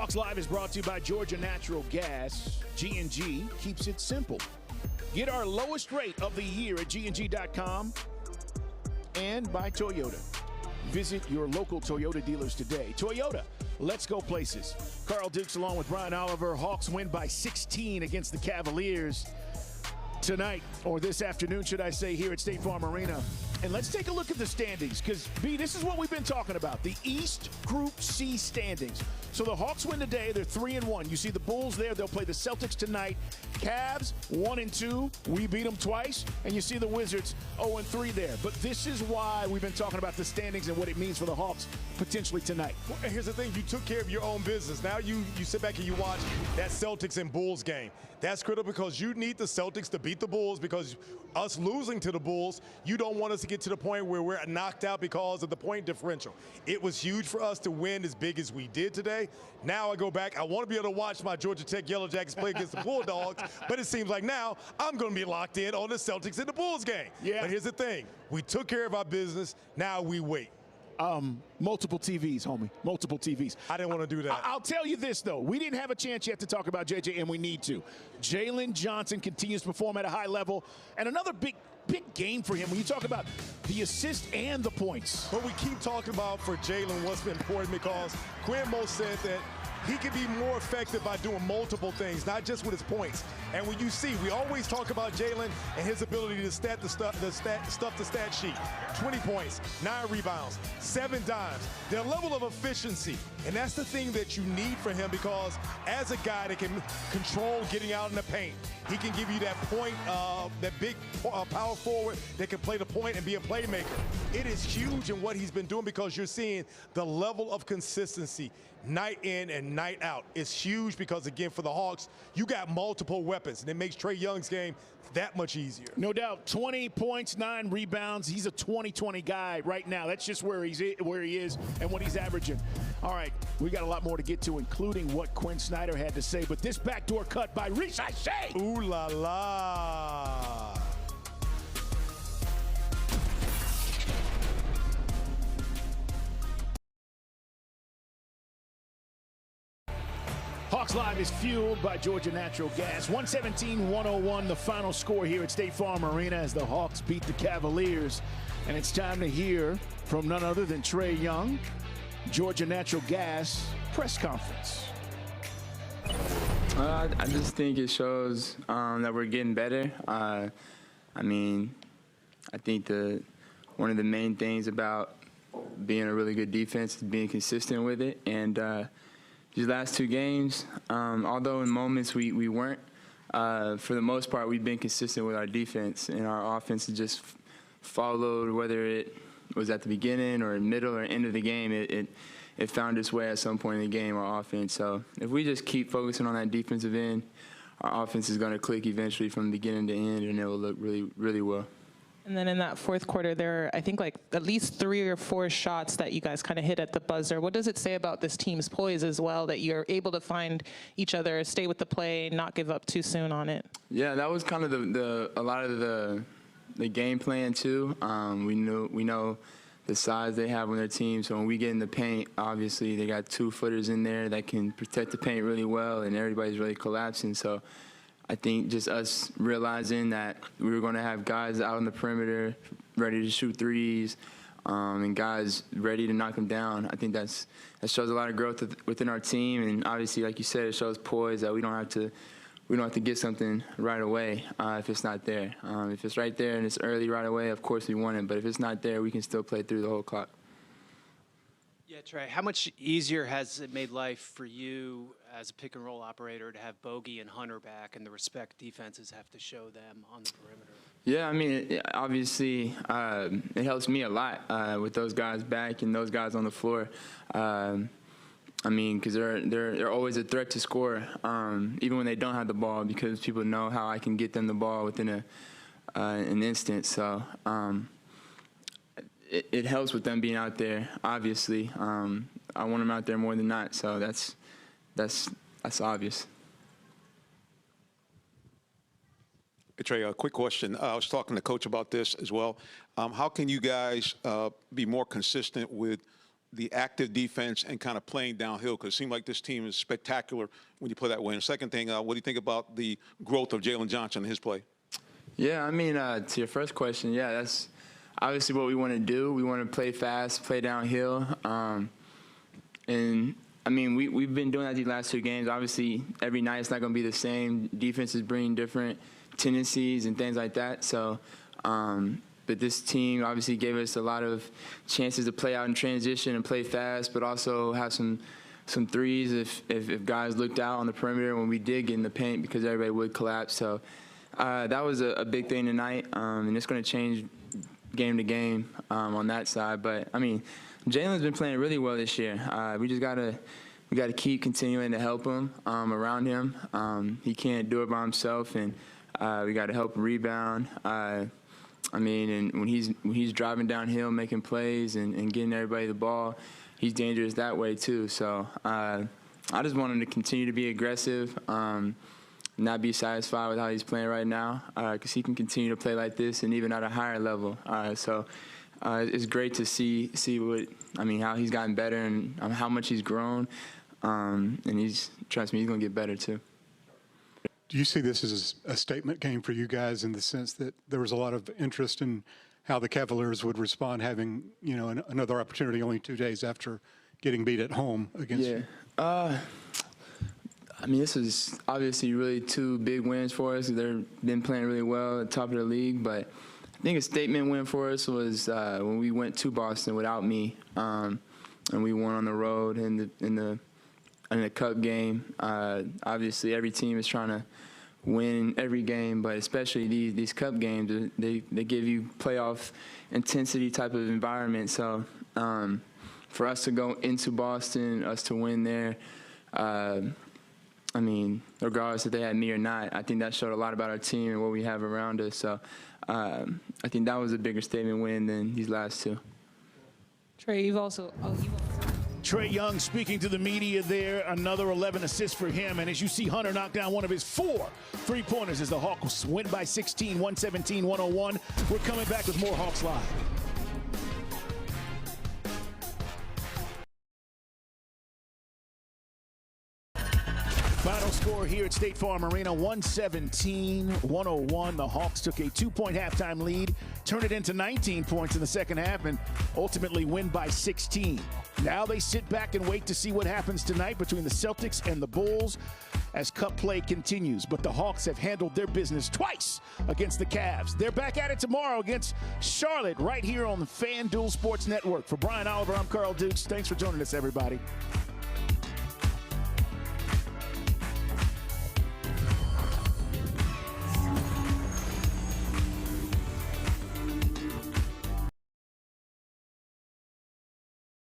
Hawks Live is brought to you by Georgia Natural Gas. G&G keeps it simple. Get our lowest rate of the year at gng.com and by Toyota. Visit your local Toyota dealers today. Toyota, let's go places. Carl Dukes along with Brian Oliver. Hawks win by 16 against the Cavaliers tonight, or this afternoon, should I say, here at State Farm Arena. And let's take a look at the standings, because, B, this is what we've been talking about, the East Group C standings. So the Hawks win today. They're 3-1. You see the Bulls there. They'll play the Celtics tonight. Cavs, 1-2. We beat them twice. And you see the Wizards, 0-3 there. But this is why we've been talking about the standings and what it means for the Hawks potentially tonight. Well, here's the thing. You took care of your own business. Now you sit back and you watch that Celtics and Bulls game. That's critical because you need the Celtics to beat the Bulls, because us losing to the Bulls, you don't want us to get to the point where we're knocked out because of the point differential. It was huge for us to win as big as we did today. Now I go back. I want to be able to watch my Georgia Tech Yellow Jackets play against the Bulldogs, but it seems like now I'm going to be locked in on the Celtics and the Bulls game. Yeah. But here's the thing. We took care of our business. Now we wait. Multiple TVs, homie. Multiple TVs. I didn't want to do that. I'll tell you this, though. We didn't have a chance yet to talk about JJ, and we need to. Jalen Johnson continues to perform at a high level. And another big game for him when you talk about the assist and the points. But we keep talking about for Jalen what's been important, because Quinn Mo said that he can be more effective by doing multiple things, not just with his points. And when you see, we always talk about Jalen and his ability to stuff the stat sheet. 20 points, 9 rebounds, 7 dimes. Their level of efficiency, and that's the thing that you need from him, because as a guy that can control getting out in the paint, he can give you that point, that big power forward that can play the point and be a playmaker. It is huge in what he's been doing, because you're seeing the level of consistency night in and night out. It's huge because, again, for the Hawks, you got multiple weapons, and it makes Trae Young's game that much easier. No doubt. 20 points, 9 rebounds. He's a 20-20 guy right now. That's just where he is and what he's averaging. All right, we got a lot more to get to, including what Quinn Snyder had to say. But this backdoor cut by Reese, I say. Ooh la la. Hawks Live is fueled by Georgia Natural Gas. 117-101, the final score here at State Farm Arena as the Hawks beat the Cavaliers. And it's time to hear from none other than Trae Young, Georgia Natural Gas press conference. I just think it shows that we're getting better. I mean, I think one of the main things about being a really good defense is being consistent with it. And these last 2 games, although in moments we weren't, for the most part we've been consistent with our defense, and our offense has just followed, whether it was at the beginning or middle or end of the game, it found its way at some point in the game, our offense. So if we just keep focusing on that defensive end, our offense is going to click eventually from beginning to end, and it will look really, really well. And then in that fourth quarter, there are, I think, like at least 3 or 4 shots that you guys kind of hit at the buzzer. What does it say about this team's poise as well, that you're able to find each other, stay with the play, not give up too soon on it? Yeah, that was kind of a lot of the game plan too. We know the size they have on their team, so when we get in the paint, obviously they got 2-footers in there that can protect the paint really well, and everybody's really collapsing. So I think just us realizing that we were going to have guys out on the perimeter ready to shoot threes, and guys ready to knock them down. I think that shows a lot of growth within our team, and obviously, like you said, it shows poise that we don't have to get something right away if it's not there. If it's right there and it's early right away, of course we want it. But if it's not there, we can still play through the whole clock. Yeah, Trae, how much easier has it made life for you as a pick-and-roll operator to have Bogey and Hunter back, and the respect defenses have to show them on the perimeter? Yeah, I mean, obviously it helps me a lot with those guys back and those guys on the floor. I mean, because they're always a threat to score, even when they don't have the ball, because people know how I can get them the ball within an instant. So it helps with them being out there, obviously. I want them out there more than not, so that's obvious. Hey, Trae, a quick question. I was talking to Coach about this as well. How can you guys be more consistent with the active defense and kind of playing downhill? Because it seemed like this team is spectacular when you play that way. And second thing, what do you think about the growth of Jalen Johnson and his play? Yeah, I mean, to your first question, yeah, that's obviously what we want to do. We want to play fast, play downhill. And, I mean, we've been doing that these last 2 games. Obviously, every night it's not going to be the same. Defenses bring different tendencies and things like that. So, but this team obviously gave us a lot of chances to play out in transition and play fast, but also have some threes if guys looked out on the perimeter when we did get in the paint because everybody would collapse. So that was a big thing tonight, and it's going to change game to game on that side. But, I mean, Jalen's been playing really well this year. We just got to keep continuing to help him around him. He can't do it by himself, and we got to help him rebound. I mean, and when he's driving downhill, making plays and getting everybody the ball, he's dangerous that way too. So I just want him to continue to be aggressive, not be satisfied with how he's playing right now, because he can continue to play like this and even at a higher level. So it's great to see how he's gotten better and how much he's grown, and trust me, he's gonna get better too. Do you see this as a statement game for you guys in the sense that there was a lot of interest in how the Cavaliers would respond having, another opportunity only 2 days after getting beat at home against you? I mean, this is obviously really 2 big wins for us. They've been playing really well at the top of the league, but I think a statement win for us was when we went to Boston without me, and we won on the road in the Cup game. Obviously, every team is trying to win every game, but especially these Cup games, they give you playoff intensity type of environment. So for us to go into Boston, us to win there, I mean, regardless if they had me or not, I think that showed a lot about our team and what we have around us. So I think that was a bigger statement win than these last 2. Trey, you've also Trae Young speaking to the media there. Another 11 assists for him. And as you see Hunter knock down one of his 4 3-pointers as the Hawks win by 16, 117-101. We're coming back with more Hawks Live. Final score here at State Farm Arena, 117-101. The Hawks took a 2-point halftime lead, turned it into 19 points in the second half, and ultimately win by 16. Now they sit back and wait to see what happens tonight between the Celtics and the Bulls as Cup play continues. But the Hawks have handled their business twice against the Cavs. They're back at it tomorrow against Charlotte right here on the FanDuel Sports Network. For Brian Oliver, I'm Carl Dukes. Thanks for joining us, everybody.